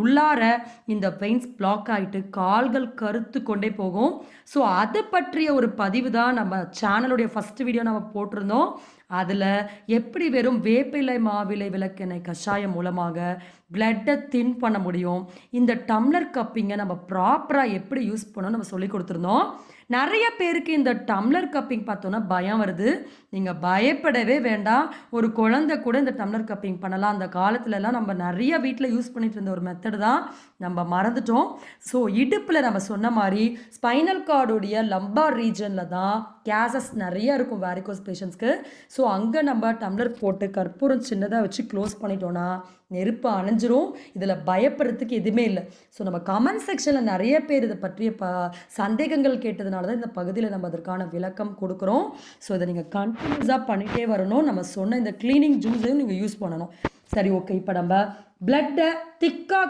உள்ளார இந்த veins black ஆயிட்டு கால்கள் கருத்து கொண்டே போகும். ஸோ அதை பற்றிய ஒரு பதிவு தான் நம்ம சேனலுடைய ஃபர்ஸ்ட் வீடியோ நம்ம போட்டிருந்தோம். அதில் எப்படி வெறும் வேப்பிலை மாவிலை விளக்கெண்ணெய் கஷாயம் மூலமாக பிளட்டை தின் பண்ண முடியும், இந்த டம்ளர் கப்பிங்கை நம்ம ப்ராப்பராக எப்படி யூஸ் பண்ணணும் நம்ம சொல்லி கொடுத்துருந்தோம். நிறைய பேருக்கு இந்த டம்ளர் கப்பிங் பார்த்தோன்னா பயம் வருது. நீங்கள் பயப்படவே வேண்டாம். ஒரு குழந்தை கூட இந்த டம்ளர் கப்பிங் பண்ணலாம். அந்த காலத்துலலாம் நம்ம நிறைய வீட்டில் யூஸ் பண்ணிட்டு இருந்த ஒரு மெத்தடு தான் நம்ம மறந்துட்டோம். ஸோ இடுப்பில் நம்ம சொன்ன மாதிரி ஸ்பைனல் கார்டுடைய லம்பார் ரீஜனில் தான் கேசஸ் நிறைய இருக்கும் வேரிகோஸ் பேஷண்ட்ஸ்க்கு. ஸோ அங்கே நம்ம டம்ளர் போட்டு கற்பூரம் சின்னதாக வச்சு க்ளோஸ் பண்ணிட்டோன்னா நெருப்பு அணைஞ்சிரும். இதில் பயப்படுறதுக்கு எதுவுமே இல்லை. ஸோ நம்ம கமெண்ட் செக்ஷனில் நிறைய பேர் இதை பற்றிய சந்தேகங்கள் கேட்டதுனால தான் இந்த பகுதியில் நம்ம அதற்கான விளக்கம் கொடுக்குறோம். ஸோ இதை நீங்கள் கண்டினியூஸாக பண்ணிகிட்டே வரணும். நம்ம சொன்ன இந்த க்ளீனிங் ஜூஸையும் நீங்கள் யூஸ் பண்ணணும். சரி, ஓகே. இப்போ நம்ம பிளட்டை திக்காக